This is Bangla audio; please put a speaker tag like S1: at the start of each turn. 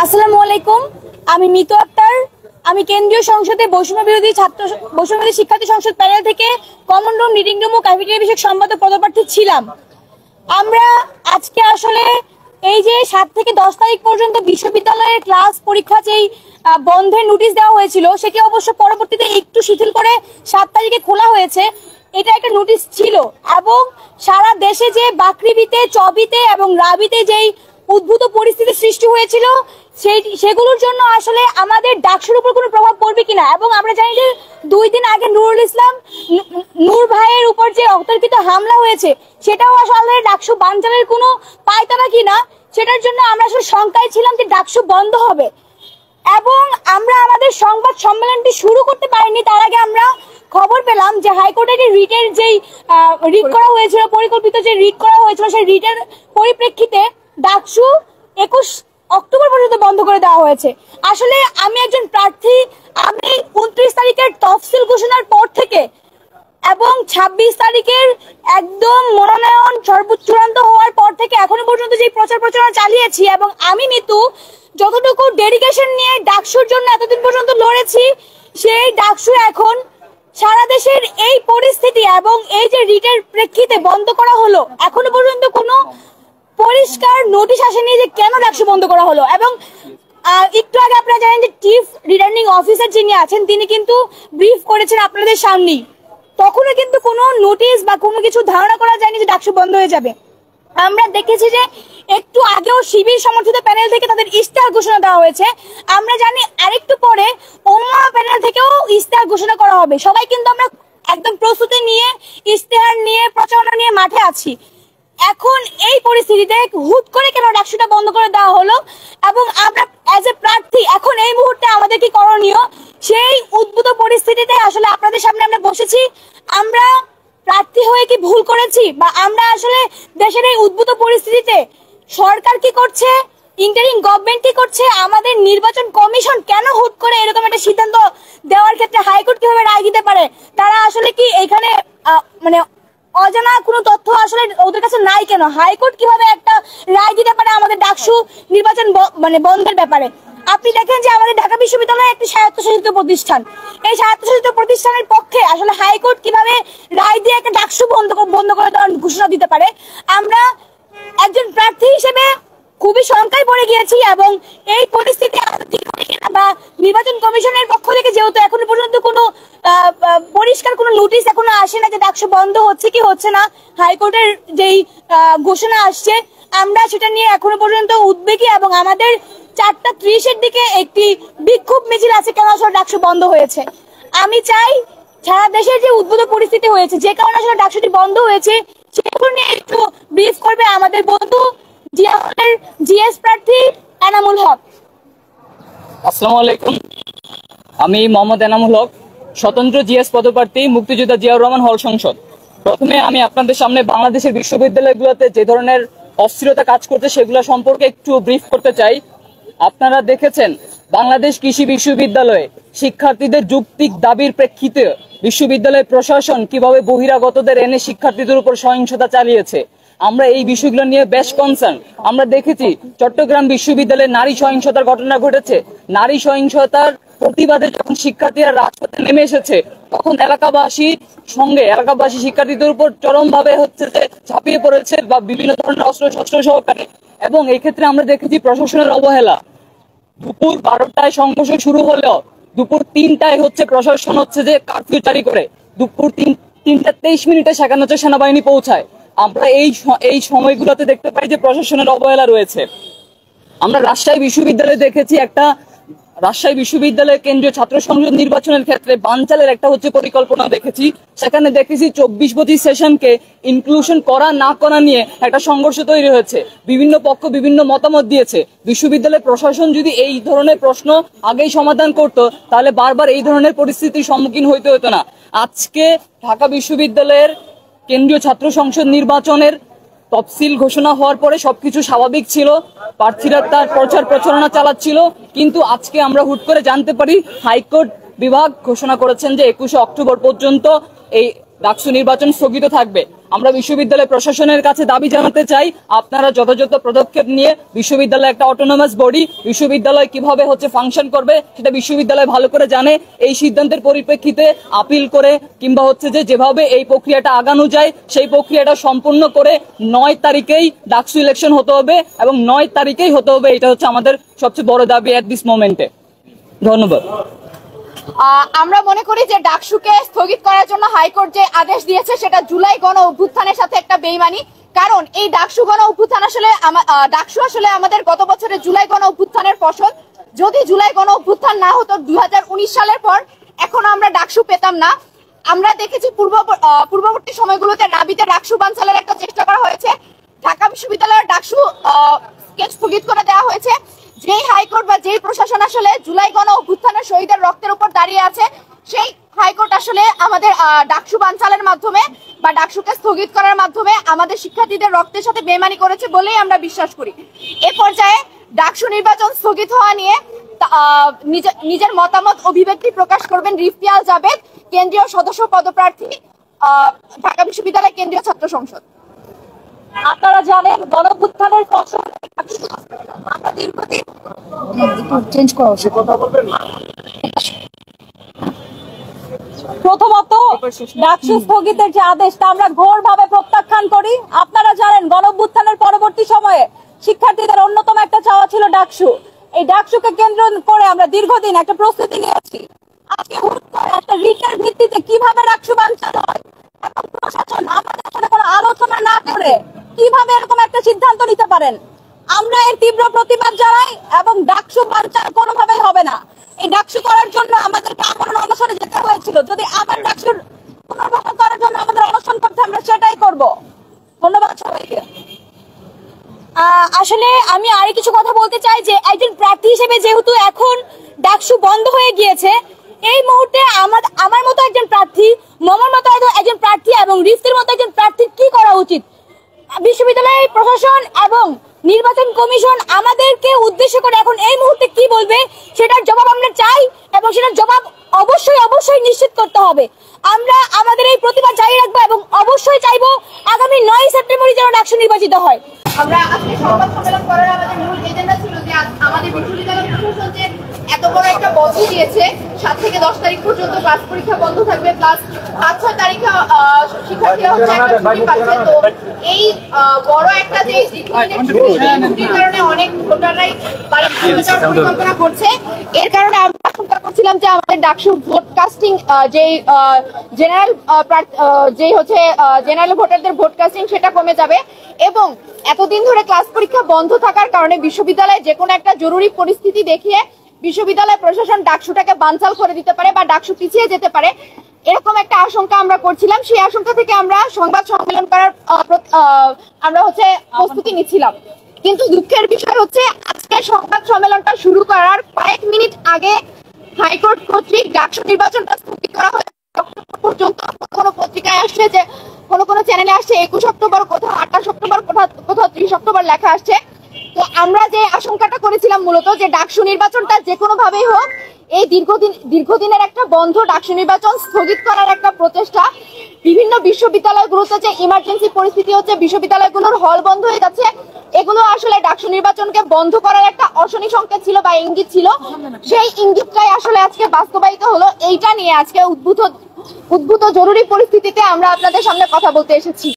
S1: আসসালামু আলাইকুম। আমি মিতু আক্তার। আমি কেন্দ্রীয় সংসদে বৈষম্য বিরোধী শিক্ষার্থী সংসদ প্যানেল থেকে কমন রুম, রিডিং রুম ও ক্যাফেটেরিয়া বিষয়ক সম্পাদক পদপ্রার্থী ছিলাম। আমরা আজকে আসলে এই যে 7 থেকে 10 তারিখ পর্যন্ত বিশ্ববিদ্যালয়ের ক্লাস পরীক্ষা যেই বন্ধের নোটিশ দেওয়া হয়েছিল, সেটি অবশ্য পরবর্তীতে একটু শিথিল করে 7 তারিখে খোলা হয়েছে। এটা একটা নোটিশ ছিল এবং সারা দেশে যে বাকৃবিতে, চবিতে এবং রাবিতে যেই উদ্ভূত পরিস্থিতি সৃষ্টি হয়েছিল সেগুলোর জন্য আসলে আমাদের ডাকসুর উপর কোনো প্রভাব পড়বে কিনা, এবং আমরা জানি যে 2 দিন আগে নুরুল ইসলাম নূর ভাইয়ের উপর যে অতর্কিত হামলা হয়েছে সেটাও আসলে ডাকসু বানচালের কোনো পায়তারা কিনা, সেটার জন্য আমরা আসলে শঙ্কায় ছিলাম যে ডাকসু বন্ধ হবে। এবং আমরা আমাদের সংবাদ সম্মেলনটি শুরু করতে পারিনি, তার আগে আমরা খবর পেলাম যে হাইকোর্টের রিটের যেই রিট করা হয়েছিল, পরিকল্পিত যে রিট করা হয়েছিল, সেই রিটের পরিপ্রেক্ষিতে ডাকসু 21 অক্টোবর পর্যন্ত বন্ধ করে দেওয়া হয়েছে। আসলে আমি একজন প্রার্থী, আমি 29 তারিখের তফসিল ঘোষণার পর থেকে এবং 26 তারিখের একদম মনোনয়ন সর্বোচ্চ চূড়ান্ত হওয়ার পর থেকে এখনো পর্যন্ত যে প্রচার প্রচারণা চালিয়েছি, এবং আমি মিতু যতটুকু ডেডিকেশন নিয়ে ডাকসুর জন্য এতদিন পর্যন্ত লড়েছি, সেই ডাকসু এখন সারা দেশের এই পরিস্থিতি এবং এই যে রিটের প্রেক্ষিতে বন্ধ করা হলো, এখনো পর্যন্ত কোনো পরিষ্কার নোটিশ আসেনি যে কেন ডাকসু বন্ধ করা হলো। এবং একটু আগে আপনারা জানেন যে চিফ রিটার্নিং অফিসার যিনি আছেন তিনি কিন্তু ব্রিফ করেছেন আপনাদের সামনেই, তখনও কিন্তু কোনো নোটিশ বা কোনো কিছু ধারণা করা যায়নি যে ডাকসু বন্ধ হয়ে যাবে। আমরা দেখেছি যে একটু আগেও শিবির সমর্থিত প্যানেল থেকে তাদের ইশতেহার ঘোষণা দেওয়া হয়েছে। আমরা জানি আরেকটু পরে ওমা প্যানেল থেকেও ইশতেহার ঘোষণা করা হবে। সবাই কিন্তু আমরা একদম প্রস্তুতি নিয়ে, ইশতেহার নিয়ে, প্রচারণা নিয়ে মাঠে আছি। এখন এই পরিস্থিতিতে হুট করে কেন ডাকসুটা বন্ধ করে দেওয়া হলো, এবং আমরা অ্যাজ এ প্রার্থী এখন এই মুহূর্তে আমাদের কি করণীয়, সেই উদ্ভূত পরিস্থিতিতে আসলে আপনাদের সামনে আমরা বসেছি। আমরা প্রার্থী হয়ে কি ভুল করেছি, বা আমরা আসলে দেশের এই উদ্ভূত পরিস্থিতিতে সরকার কি করছে, ইন্টারিম গভর্নমেন্ট কি করছে, আমাদের নির্বাচন কমিশন কেন হুট করে এরকম একটা সিদ্ধান্ত দেওয়ার ক্ষেত্রে হাইকোর্ট কিভাবে রায় দিতে পারে, তারা আসলে কি এখানে মানে অজানা কোনো তথ্য আসলে ওদের কাছে নাই কেন, হাইকোর্ট কিভাবে একটা রায় দিতে পারে আমাদের ডাকসু নির্বাচন বন্ধের ব্যাপারে। আপনি দেখেন যে আমাদের ঢাকা বিশ্ববিদ্যালয় একটি স্বায়ত্তশাসিত প্রতিষ্ঠান, এই স্বায়ত্তশাসিত প্রতিষ্ঠানের পক্ষে আসলে হাইকোর্ট কিভাবে রায় দিয়ে একটা ডাকসু বন্ধ করে দেওয়ার ঘোষণা দিতে পারে। আমরা একজন প্রার্থী হিসেবে খুবই শঙ্কায় পড়ে গিয়েছি, এবং এই পরিস্থিতি বা নির্বাচন কমিশনের পক্ষ থেকে যেহেতু এখনো পর্যন্ত কোনো পরিষ্কার কোনো নোটিশ এখনো আসে না যে ডাকসু বন্ধ হচ্ছে কি হচ্ছে না, হাইকোর্টের যেই ঘোষণা আসছে আমরা সেটা নিয়ে এখনো পর্যন্ত উদ্বেগী, এবং আমাদের 4:30-এর দিকে একটি বিক্ষোভ মিছিল আছে কেন আসলে ডাকসু বন্ধ হয়েছে। আমি চাই সারা দেশের যে উদ্ভূত পরিস্থিতি হয়েছে, যে কারণে আসলে ডাকসুটি বন্ধ হয়েছে, সেগুলো নিয়ে একটু ব্রিফ করবে আমাদের বন্ধু জিএস প্রার্থী এনামুল হক।
S2: আসসালামু আলাইকুম, আমি মোহাম্মদ এনামুল হক, স্বতন্ত্র জিএস পদপ্রার্থী, মুক্তিযোদ্ধা জিয়াউর রহমান হল সংসদ। প্রথমে আমি আপনাদের সামনে বাংলাদেশের বিশ্ববিদ্যালয়গুলোতে যে ধরনের অস্থিরতা কাজ করছে সেগুলো সম্পর্কে একটু ব্রিফ করতে চাই। আপনারা দেখেছেন বাংলাদেশ কৃষি বিশ্ববিদ্যালয়ে শিক্ষার্থীদের যৌক্তিক দাবির প্রেক্ষিতে বিশ্ববিদ্যালয় প্রশাসন কিভাবে বহিরাগতদের এনে শিক্ষার্থীদের উপর সহিংসতা চালিয়েছে, আমরা এই বিষয়গুলো নিয়ে বেশ কনসার্ন। আমরা দেখেছি চট্টগ্রাম বিশ্ববিদ্যালয়ে নারী সহিংসতার ঘটনা ঘটেছে। নারী সহিংসতার প্রতিবাদে যখন শিক্ষার্থীরা রাজপথে নেমে এসেছে, তখন এলাকাবাসী শিক্ষার্থীদের উপর চরম ভাবে ঝাঁপিয়ে পড়েছে বা বিভিন্ন ধরনের অস্ত্র সহকারে। এবং এই ক্ষেত্রে আমরা দেখেছি প্রশাসনের অবহেলা। দুপুর 12টায় সংঘর্ষ শুরু হলেও দুপুর 3টায় প্রশাসন যে কারফিউ জারি করে, দুপুর 3:23 সেখানে সেনাবাহিনী পৌঁছায়। আমরা এই সময়গুলোতে দেখতে পাই যে প্রশাসনের অবহেলা রয়েছে। আমরা রাজশাহী বিশ্ববিদ্যালয়ে দেখেছি রাজশাহী বিশ্ববিদ্যালয়ের কেন্দ্রীয় ছাত্র সংসদ নির্বাচনের ক্ষেত্রে বানচালের একটা পরিকল্পনা দেখেছি। সেখানে দেখেছি 24-25 সেশনকে ইনক্লুশন করা না করা নিয়ে একটা সংঘর্ষ তৈরি হয়েছে। বিভিন্ন পক্ষ বিভিন্ন মতামত দিয়েছে। বিশ্ববিদ্যালয় প্রশাসন যদি এই ধরনের প্রশ্ন আগেই সমাধান করত, তাহলে বারবার এই ধরনের পরিস্থিতির সম্মুখীন হইতে হতো না। আজকে ঢাকা বিশ্ববিদ্যালয়ের কেন্দ্রীয় ছাত্র সংসদ নির্বাচনের তফসিল ঘোষণা হওয়ার পরে সবকিছু স্বাভাবিক ছিল, প্রার্থীরা তার প্রচারণা চালাচ্ছিল। কিন্তু আজকে আমরা হুট করে জানতে পারি হাইকোর্ট বিভাগ ঘোষণা করেছেন যে 21 অক্টোবর পর্যন্ত এই ডাকসু নির্বাচন স্থগিত থাকবে। আমরা বিশ্ববিদ্যালয় প্রশাসনের কাছে দাবি জানাতে চাই, আপনারা যথাযথ পদক্ষেপ নিয়ে বিশ্ববিদ্যালয় একটা অটোনমাস বডি, বিশ্ববিদ্যালয় কিভাবে ফাংশন করবে সেটা বিশ্ববিদ্যালয় ভালো করে জানে। এই সিদ্ধান্তের পরিপ্রেক্ষিতে আপিল করে কিংবা যেভাবে এই প্রক্রিয়াটা আগানো যায় সেই প্রক্রিয়াটা সম্পূর্ণ করে 9 তারিখেই ডাকসু ইলেকশন হতে হবে এবং 9 তারিখেই হতে হবে। এটা আমাদের সবচেয়ে বড় দাবি এট দিস মোমেন্টে। ধন্যবাদ।
S3: আমরা মনে করি যে ডাকসুকে স্থগিত করার জন্য হাইকোর্ট যে আদেশ দিয়েছে সেটা জুলাই গণ অভ্যুত্থানের সাথে একটা বেইমানি। কারণ এই ডাকসু গণ অভ্যুত্থান ডাকসু আসলে আমাদের গত বছরের জুলাই গণ অভ্যুত্থানের ফসল। যদি জুলাই গণ অভ্যুত্থান না হতো 2019 সালের পর এখনো আমরা ডাকসু পেতাম না। আমরা দেখেছি পূর্ববর্তী সময়গুলোতে রাবিতে ডাকসু বানচালের একটা চেষ্টা করা হয়েছে। ঢাকা বিশ্ববিদ্যালয়ের ডাকসু স্থগিত করে দেওয়া হয়েছে। যেই হাইকোর্ট বা যেই প্রশাসন আসলে জুলাই গণ অভ্যুত্থানের শহীদের রক্তের উপর দাঁড়িয়ে আছে, সেই হাইকোর্ট আসলে আমাদের ডাকসু বানচালের মাধ্যমে বা ডাকসুকে স্থগিত করার মাধ্যমে আমাদের শিক্ষার্থীদের রক্তের সাথে বেইমানি করেছে বলেই আমরা বিশ্বাস করি। এ পর্যায়ে ডাকসু নির্বাচন স্থগিত হওয়া নিয়ে নিজের মতামত অভিব্যক্তি প্রকাশ করবেন রিফতিয়াল জাবেদ, কেন্দ্রীয় সদস্য পদপ্রার্থী, ঢাকা বিশ্ববিদ্যালয় কেন্দ্রীয় ছাত্র সংসদ।
S1: আপনারা জানেন গণঅভ্যুত্থানের ফসল আমরা দীর্ঘদিন প্রথমত ডাকসু স্থগিতের যে আদেশ তা আমরা ঘোরভাবে প্রত্যাখ্যান করি। আপনারা জানেন গণঅভ্যুত্থানের পরবর্তী সময়ে শিক্ষার্থীদের অন্যতম একটা চাওয়া ছিল ডাকসু। এই ডাকসুকে কেন্দ্র করে আমরা দীর্ঘদিন একটা প্রস্তুতি নিয়েছি। আজকে হুট করে একটা রিটের ভিত্তিতে কিভাবে ডাকসু বানচাল হয় এবং প্রশাসন আমাদের সাথে কোনো আলোচনা না করে কিভাবে এরকম একটা সিদ্ধান্ত নিতে পারেন, আমরা এর তীব্র প্রতিবাদ জানাই এবং ডাকসু বানচাল কোনোভাবেই হবে না। এই ডাকসু করার জন্য আমাদেরকে আমরণ অনশনে যেতে হয়েছিল। যদি আবার ডাকসুর পুনর্বাসন করার জন্য আমাদের অনশন করতে, আমরা সেটাই করব। ধন্যবাদ সবাইকে। আসলে আমি আরো কিছু কথা বলতে চাই যে একজন প্রার্থী হিসেবে যেহেতু এখন ডাকসু বন্ধ হয়ে গিয়েছে, এই মুহূর্তে আমার মতো একজন প্রার্থী, মমর মতো একজন প্রার্থী এবং রিফতের মতো একজন প্রার্থীর কি করা উচিত, বিশ্ববিদ্যালয় প্রশাসন এবং নির্বাচন কমিশন আমাদেরকে উদ্দেশ্য করে এখন এই মুহূর্তে কি বলবে সেটার জবাব আমরা চাই এবং সেটার জবাব অবশ্যই নিশ্চিত করতে হবে। আমরা আমাদের এই প্রতিবাদ জারি রাখবো এবং অবশ্যই চাইবো আগামী 9 সেপ্টেম্বর যেন ডাকসু নির্বাচিত হয়।
S3: আমরা আজকে সংবাদ সম্মেলন করার আমাদের মূল এজেন্ডা ছিল যে আমাদের বিশ্ববিদ্যালয় প্রশাসন যে এত বড় একটা বন্ধ দিয়েছে, 7 থেকে 10 তারিখ পর্যন্ত ক্লাস পরীক্ষা বন্ধ থাকবে, প্লাস 5-6 তারিখে শিক্ষার্থীরা একটা ছুটি পাচ্ছে। তো এই বড় একটা যে ছুটির কারণে অনেক ভোটাররাই পরিকল্পনা করছে। এর কারণে আমরা আশঙ্কা করছিলাম যে আমাদের ডাকসু ভোট কাস্টিং জেনারেল ভোটারদের ভোট কাস্টিং সেটা কমে যাবে এবং এতদিন ধরে ক্লাস পরীক্ষা বন্ধ থাকার কারণে বিশ্ববিদ্যালয়ে যে কোনো একটা জরুরি পরিস্থিতি দেখিয়ে বিশ্ববিদ্যালয় প্রশাসন ডাকসুটাকে বানচাল করে দিতে পারে বা ডাকসু পিছিয়ে যেতে পারে, এরকম একটা আশঙ্কা আমরা করছিলাম। সেই আশঙ্কা থেকে আমরা সংবাদ সম্মেলন করার প্রস্তুতি নিচ্ছিলাম। কিন্তু দুঃখের বিষয় হচ্ছে আজকে সংবাদ সম্মেলনটা শুরু করার কয়েক মিনিট আগে হাইকোর্ট কর্তৃক ডাকসু নির্বাচনটা স্থগিত করা হয়েছে। পর্যন্ত কোনো পত্রিকায় আসছে, যে কোনো চ্যানেলে আসছে 21 অক্টোবর, কোথাও 28 অক্টোবর, কোথাও 30 অক্টোবর লেখা আসছে। তো আমরা যে আশঙ্কাটা করেছিলাম মূলত যে ডাকসু নির্বাচনটা যে কোনো ভাবেই হোক, এই দীর্ঘদিনের একটা বন্ধ ডাকসু নির্বাচন স্থগিত করার একটা প্রচেষ্টা, বিভিন্ন বিশ্ববিদ্যালয়গুলোতে যে ইমার্জেন্সি পরিস্থিতি হচ্ছে, বিশ্ববিদ্যালয়গুলোর হল বন্ধ হয়ে যাচ্ছে, এগুলো আসলে ডাকসু নির্বাচনকে বন্ধ করার একটা অশনি সংকেত ছিল বা ইঙ্গিত ছিল। সেই ইঙ্গিতটাই আসলে আজকে বাস্তবায়িত হলো। এইটা নিয়ে আজকে উদ্ভূত জরুরি পরিস্থিতিতে আমরা আপনাদের সামনে কথা বলতে এসেছি।